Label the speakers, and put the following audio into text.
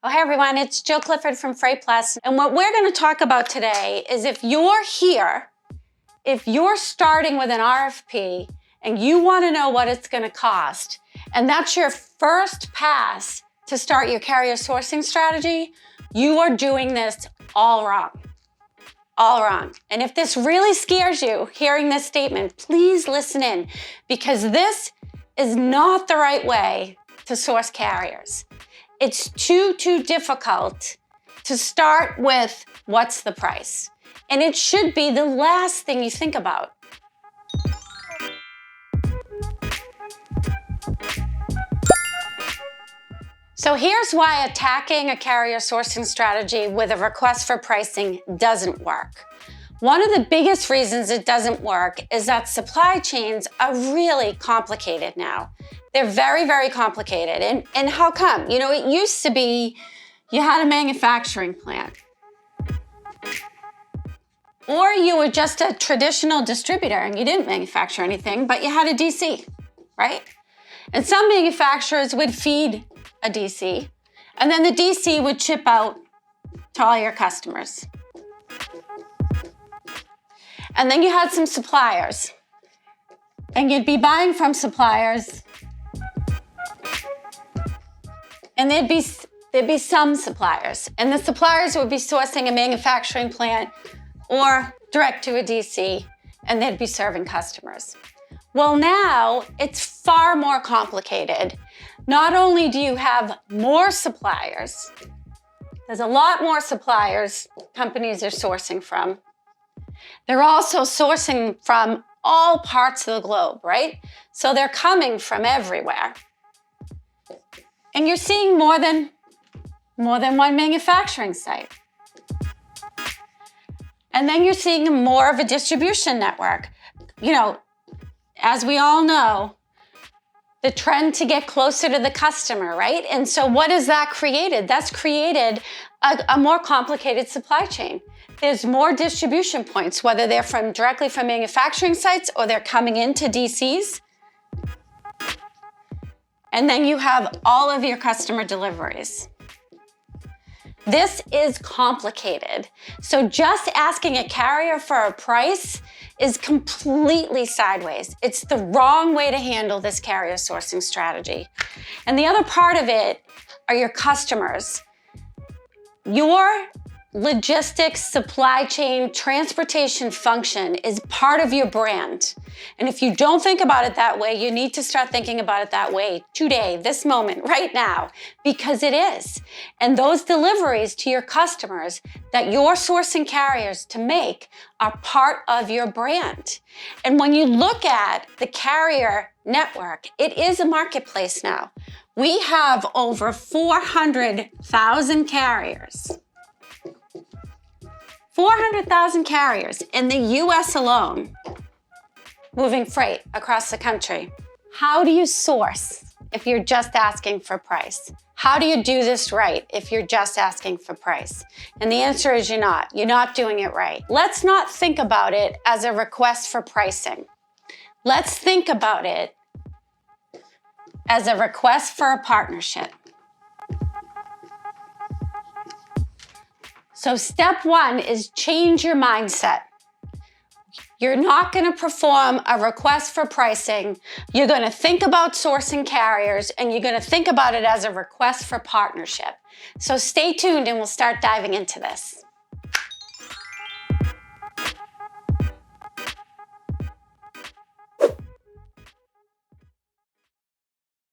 Speaker 1: Oh, hey everyone, it's Jill Clifford from Freight Plus. And what we're going to talk about today is if you're here, if you're starting with an RFP and you want to know what it's going to cost, and that's your first pass to start your carrier sourcing strategy, you are doing this all wrong. All wrong. And if this really scares you, hearing this statement, please listen in, because this is not the right way to source carriers. It's too difficult to start with what's the price. And it should be the last thing you think about. So here's why attacking a carrier sourcing strategy with a request for pricing doesn't work. One of the biggest reasons it doesn't work is that supply chains are really complicated now. They're very complicated. And how come? You know, it used to be you had a manufacturing plant. Or you were just a traditional distributor and you didn't manufacture anything, but you had a DC, right? And some manufacturers would feed a DC, and then the DC would ship out to all your customers. And then you had some suppliers, and you'd be buying from suppliers, and there'd be some suppliers, and the suppliers would be sourcing a manufacturing plant or direct to a DC, and they'd be serving customers. Well, now it's far more complicated. Not only do you have more suppliers, there's a lot more suppliers companies are sourcing from. They're also sourcing from all parts of the globe, right? So they're coming from everywhere. And you're seeing more than one manufacturing site. And then you're seeing more of a distribution network. You know, as we all know, the trend to get closer to the customer, right? And so what has that created? That's created a more complicated supply chain. There's more distribution points, whether they're directly from manufacturing sites or they're coming into DCs. And then you have all of your customer deliveries. This is complicated. So just asking a carrier for a price is completely sideways. It's the wrong way to handle this carrier sourcing strategy. And the other part of it are your customers. Your logistics, supply chain, transportation function is part of your brand. And if you don't think about it that way, you need to start thinking about it that way today, this moment, right now, because it is. And those deliveries to your customers that you're sourcing carriers to make are part of your brand. And when you look at the carrier network, it is a marketplace now. We have over 400,000 carriers. 400,000 carriers in the US alone moving freight across the country. How do you source if you're just asking for price? How do you do this right if you're just asking for price? And the answer is you're not. You're not doing it right. Let's not think about it as a request for pricing. Let's think about it as a request for a partnership. So step one is change your mindset. You're not going to perform a request for pricing. You're going to think about sourcing carriers, and you're going to think about it as a request for partnership. So stay tuned and we'll start diving into this.